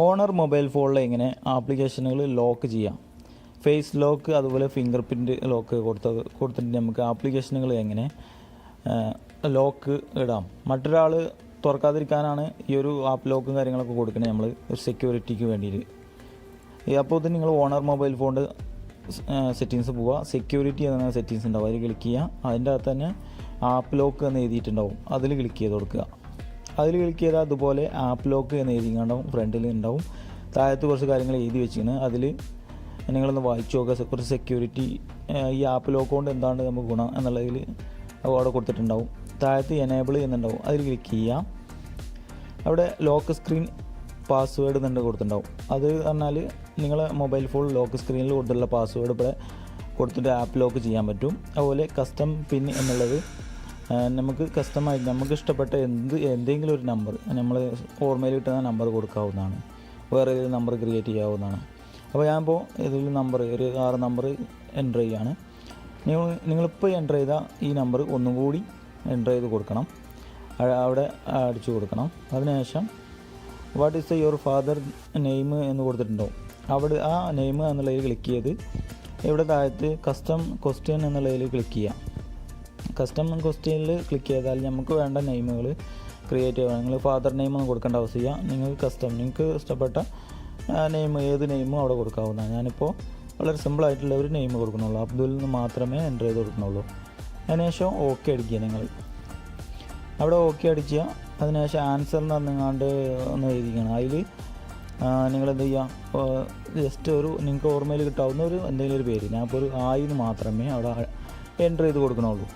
Owner mobile ഫോണിൽ എങ്ങനെ ആപ്ലിക്കേഷനുകൾ ലോക്ക് ചെയ്യാം, ഫേസ് ലോക്ക് അതുപോലെ ഫിംഗർ പ്രിൻറ്റ് ലോക്ക് കൊടുത്തിട്ട് നമുക്ക് ആപ്ലിക്കേഷനുകൾ എങ്ങനെ ലോക്ക് ഇടാം. മറ്റൊരാൾ തുറക്കാതിരിക്കാനാണ് ഈ ഒരു ആപ്പ് ലോക്കും കാര്യങ്ങളൊക്കെ കൊടുക്കുന്നത് നമ്മൾ ഒരു സെക്യൂരിറ്റിക്ക് വേണ്ടിയിട്ട്. അപ്പോൾ ഇത് നിങ്ങൾ ഓണർ മൊബൈൽ ഫോണിൻ്റെ സെറ്റിങ്സ് പോവുക, സെക്യൂരിറ്റി എന്ന സെറ്റിങ്സ് ഉണ്ടാവും, അതിൽ ക്ലിക്ക് ചെയ്യുക. അതിൻ്റെ അകത്ത് തന്നെ ആപ്പ് ലോക്ക് എന്ന് എഴുതിയിട്ടുണ്ടാവും, അതിൽ ക്ലിക്ക് ചെയ്ത് കൊടുക്കുക. അതിൽ ക്ലിക്ക് ചെയ്താൽ അതുപോലെ ആപ്പ് ലോക്ക് എന്ന് എഴുതിയിട്ടുണ്ടാവും, ഫ്രണ്ടിൽ ഉണ്ടാവും. താഴത്ത് കുറച്ച് കാര്യങ്ങൾ എഴുതി വെച്ചിരിക്കുന്നത്, അതിൽ നിങ്ങളൊന്ന് വായിച്ചു നോക്കുക. കുറച്ച് സെക്യൂരിറ്റി ഈ ആപ്പ് ലോക്ക് കൊണ്ട് എന്താണ് നമുക്ക് ഗുണം എന്നുള്ളതിൽ അവിടെ കൊടുത്തിട്ടുണ്ടാവും. താഴത്ത് എനേബിൾ എന്നുണ്ടാവും, അതിൽ ക്ലിക്ക് ചെയ്യാം. അവിടെ ലോക്ക് സ്ക്രീൻ പാസ്വേഡ് എന്നുണ്ട് കൊടുത്തിട്ടുണ്ടാവും. അത് പറഞ്ഞാൽ നിങ്ങളെ മൊബൈൽ ഫോൺ ലോക്ക് സ്ക്രീനിൽ കൊടുത്തിട്ടുള്ള പാസ്വേഡ് ഇവിടെ കൊടുത്തിട്ട് ആപ്പ് ലോക്ക് ചെയ്യാൻ പറ്റും. അതുപോലെ കസ്റ്റം പിൻ എന്നുള്ളത് നമുക്ക് കസ്റ്റമായിട്ട് നമുക്ക് ഇഷ്ടപ്പെട്ട എന്തെങ്കിലും ഒരു നമ്പർ നമ്മൾ ഓർമ്മയിൽ കിട്ടുന്ന നമ്പർ കൊടുക്കാവുന്നതാണ്, വേറെ ഏത് നമ്പർ ക്രിയേറ്റ് ചെയ്യാവുന്നതാണ്. അപ്പോൾ ഞാനിപ്പോൾ ഇതിൽ നമ്പർ ഒരു 6 നമ്പർ എൻ്റർ ചെയ്യുകയാണ്. നിങ്ങളിപ്പോൾ എൻ്റർ ചെയ്ത ഈ നമ്പർ ഒന്നും കൂടി എൻ്റർ ചെയ്ത് കൊടുക്കണം, അവിടെ അടിച്ചു കൊടുക്കണം. അതിനുശേഷം what is your father name എന്ന് കൊടുത്തിട്ടുണ്ടാവും, അവിടെ ആ നെയിം എന്നുള്ളതിൽ ക്ലിക്ക് ചെയ്ത് ഇവിടെ താഴത്ത് കസ്റ്റം ക്വസ്റ്റ്യൻ എന്നുള്ളതിൽ ക്ലിക്ക് ചെയ്യാം. കസ്റ്റം ക്വസ്റ്റ്യനിൽ ക്ലിക്ക് ചെയ്താൽ നമുക്ക് വേണ്ട നെയിമുകൾ ക്രിയേറ്റ് ചെയ്യുക. നിങ്ങൾ ഫാദർ നെയിം ഒന്നും കൊടുക്കേണ്ട ആവശ്യമില്ല, നിങ്ങൾക്ക് ഇഷ്ടപ്പെട്ട നെയിം ഏത് നെയിമും അവിടെ കൊടുക്കാവുന്നതാണ്. ഞാനിപ്പോൾ വളരെ സിമ്പിളായിട്ടുള്ള ഒരു നെയിം കൊടുക്കണുള്ളൂ, അബ്ദുൽ നിന്ന് മാത്രമേ എൻ്റർ ചെയ്ത് കൊടുക്കണുള്ളൂ. അതിനുശേഷം ഓക്കെ അടിക്കുക. നിങ്ങൾ അവിടെ ഓക്കെ അടിക്കുക. അതിനുശേഷം ആൻസർ എന്ന് പറഞ്ഞാണ്ട് ഒന്ന് എഴുതിക്കണം. അതിൽ നിങ്ങളെന്ത് ചെയ്യുക, ജസ്റ്റ് ഒരു നിങ്ങൾക്ക് ഓർമ്മയിൽ കിട്ടാവുന്ന ഒരു എന്തെങ്കിലും ഒരു പേര്, ഞാനിപ്പോൾ ഒരു ആയിന്ന് മാത്രമേ അവിടെ എൻ്റർ ചെയ്ത് കൊടുക്കണുള്ളൂ.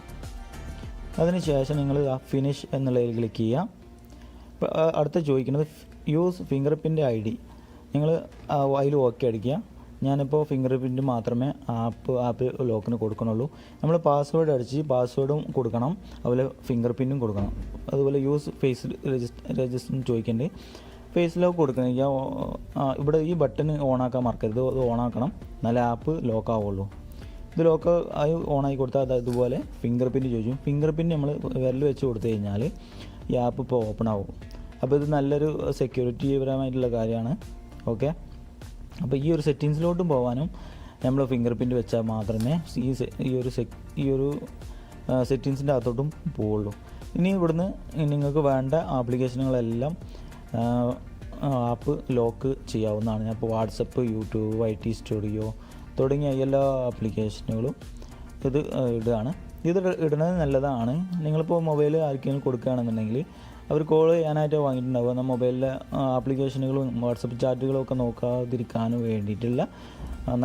അതിനുശേഷം നിങ്ങൾ ആ ഫിനിഷ് എന്നുള്ളതിൽ ക്ലിക്ക് ചെയ്യുക. അടുത്ത ചോദിക്കുന്നത് യൂസ് ഫിംഗർ പ്രിൻ്റ് ID, നിങ്ങൾ അതിൽ ഓക്കെ അടിക്കുക. ഞാനിപ്പോൾ ഫിംഗർ പ്രിൻറ്റ് മാത്രമേ ആപ്പ് ലോക്കിന് കൊടുക്കണുള്ളൂ. നമ്മൾ പാസ്വേഡ് അടിച്ച് പാസ്വേഡും കൊടുക്കണം, അതുപോലെ ഫിംഗർ പ്രിൻറ്റും കൊടുക്കണം. അതുപോലെ യൂസ് ഫേസ് രജിസ്റ്റർ ചോദിക്കേണ്ടത് ഫേസ് ലോക്ക് കൊടുക്കണമെങ്കിൽ ഇവിടെ ഈ ബട്ടൺ ഓണാക്കാൻ മറക്കരുത്, അത് ഓണാക്കണം, നല്ല ആപ്പ് ലോക്ക് ആവുള്ളൂ. ഇത് ലോക്ക് ആയി ഓണാക്കി കൊടുത്താൽ അത് ഇതുപോലെ ഫിംഗർ പ്രിൻറ്റ് ചോദിക്കും. ഫിംഗർ പ്രിൻറ്റ് നമ്മൾ വിരൽ വെച്ച് കൊടുത്തു കഴിഞ്ഞാൽ ഈ ആപ്പ് ഇപ്പോൾ ഓപ്പൺ ആവും. അപ്പോൾ ഇത് നല്ലൊരു സെക്യൂരിറ്റി പരമായിട്ടുള്ള കാര്യമാണ്. ഓക്കെ, അപ്പോൾ ഈ ഒരു സെറ്റിങ്സിലോട്ടും പോകാനും നമ്മൾ ഫിംഗർ പ്രിൻറ്റ് വെച്ചാൽ മാത്രമേ ഈ ഒരു സെറ്റിങ്സിൻ്റെ അകത്തോട്ടും പോവുള്ളൂ. ഇനി ഇവിടുന്ന് നിങ്ങൾക്ക് വേണ്ട ആപ്ലിക്കേഷനുകളെല്ലാം ആപ്പ് ലോക്ക് ചെയ്യാവുന്നതാണ്. ഞാൻ ഇപ്പോൾ വാട്സപ്പ്, യൂട്യൂബ്, IT സ്റ്റുഡിയോ തുടങ്ങിയ എല്ലാ ആപ്ലിക്കേഷനുകളും ഇത് ഇടുകയാണ്. ഇത് ഇടുന്നത് നല്ലതാണ്. നിങ്ങളിപ്പോൾ മൊബൈൽ ആർക്കെങ്കിലും കൊടുക്കുകയാണെന്നുണ്ടെങ്കിൽ അവർ കോൾ ചെയ്യാനായിട്ട് വാങ്ങിയിട്ടുണ്ടാവുക. എന്നാൽ മൊബൈലിലെ ആപ്ലിക്കേഷനുകളും വാട്സപ്പ് ചാറ്റുകളും ഒക്കെ നോക്കാതിരിക്കാനും വേണ്ടിയിട്ടുള്ള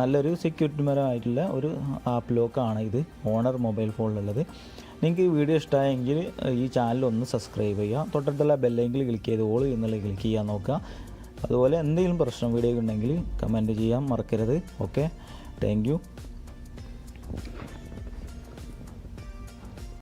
നല്ലൊരു സെക്യൂരിറ്റിപരമായിട്ടുള്ള ഒരു ആപ്പ് ലോക്കാണ് ഇത് ഓണർ മൊബൈൽ ഫോണിലുള്ളത്. നിങ്ങൾക്ക് ഈ വീഡിയോ ഇഷ്ടമായെങ്കിൽ ഈ ചാനൽ ഒന്ന് സബ്സ്ക്രൈബ് ചെയ്യുക, തൊട്ടടുത്തുള്ള ബെല്ലൈക്കിൽ ക്ലിക്ക് ചെയ്ത് ഓൾ എന്നുള്ളത് ക്ലിക്ക് ചെയ്യാൻ നോക്കുക. അതുപോലെ എന്തെങ്കിലും പ്രശ്നം വീഡിയോ ഉണ്ടെങ്കിൽ കമൻറ്റ് ചെയ്യാൻ മറക്കരുത്. Okay, thank you.